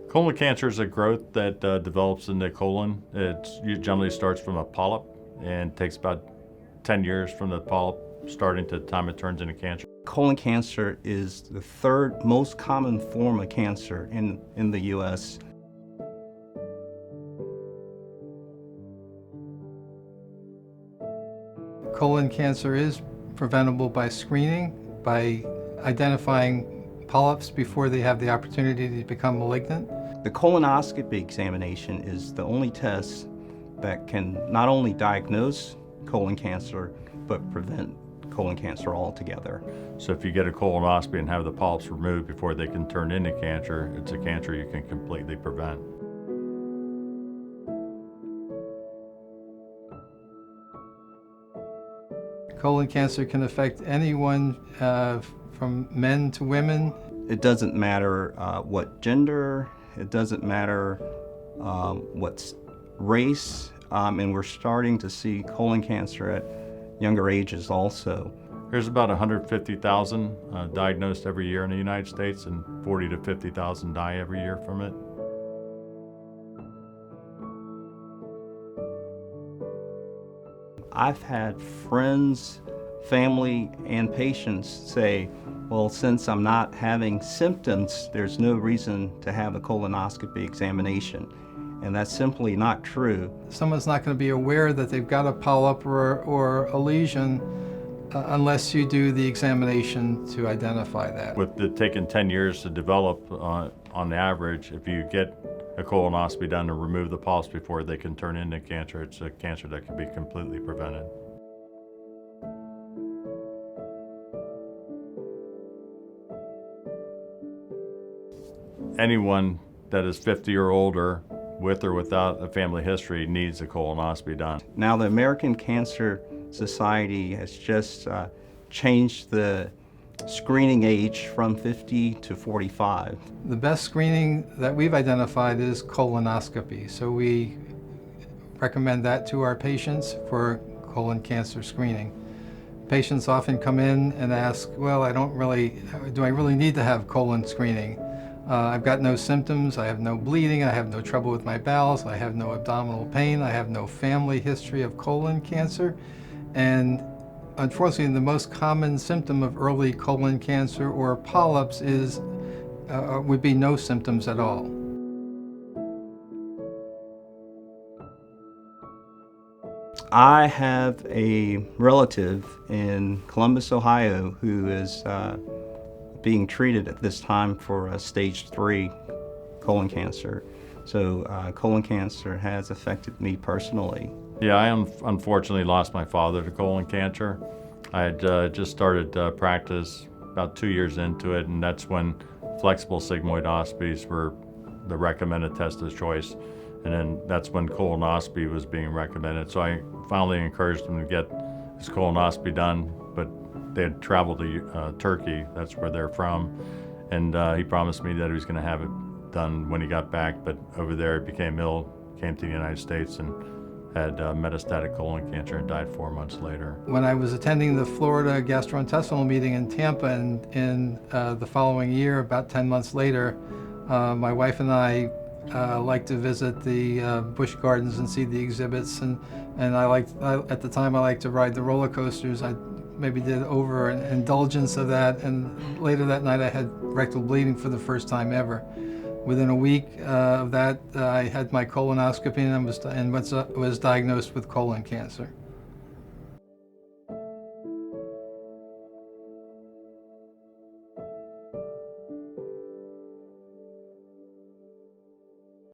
Colon cancer is a growth that develops in the colon. It generally starts from a polyp and takes about 10 years from the polyp starting to the time it turns into cancer. Colon cancer is the third most common form of cancer in the U.S. Colon cancer is preventable by screening, by identifying polyps before they have the opportunity to become malignant. The colonoscopy examination is the only test that can not only diagnose colon cancer, but prevent colon cancer altogether. So if you get a colonoscopy and have the polyps removed before they can turn into cancer, it's a cancer you can completely prevent. Colon cancer can affect anyone from men to women. It doesn't matter what gender, it doesn't matter what race, and we're starting to see colon cancer at younger ages also. There's about 150,000 diagnosed every year in the United States, and 40 to 50,000 die every year from it. I've had friends, family, and patients say, well, since I'm not having symptoms, there's no reason to have a colonoscopy examination. And that's simply not true. Someone's not going to be aware that they've got a polyp or a lesion unless you do the examination to identify that. With it taking 10 years to develop on the average, if you get a colonoscopy done to remove the polyps before they can turn into cancer, it's a cancer that can be completely prevented. Anyone that is 50 or older, with or without a family history, needs a colonoscopy done. Now the American Cancer Society has just changed the screening age from 50 to 45. The best screening that we've identified is colonoscopy, so we recommend that to our patients for colon cancer screening. Patients often come in and ask, well, do I really need to have colon screening? I've got no symptoms, I have no bleeding, I have no trouble with my bowels, I have no abdominal pain, I have no family history of colon cancer, and unfortunately the most common symptom of early colon cancer or polyps would be no symptoms at all. I have a relative in Columbus, Ohio, who is being treated at this time for stage 3 colon cancer. So colon cancer has affected me personally. Yeah, I unfortunately lost my father to colon cancer. I had just started practice about 2 years into it, and that's when flexible sigmoidoscopies were the recommended test of choice. And then that's when colonoscopy was being recommended. So I finally encouraged him to get his colonoscopy done, but they had traveled to Turkey, that's where they're from, and he promised me that he was going to have it done when he got back, but over there he became ill, came to the United States, and had metastatic colon cancer and died 4 months later. When I was attending the Florida gastrointestinal meeting in Tampa in the following year, about 10 months later, my wife and I liked to visit the Busch Gardens and see the exhibits, and at the time I liked to ride the roller coasters. I maybe did over an indulgence of that, and later that night I had rectal bleeding for the first time ever. Within a week of that, I had my colonoscopy and was diagnosed with colon cancer.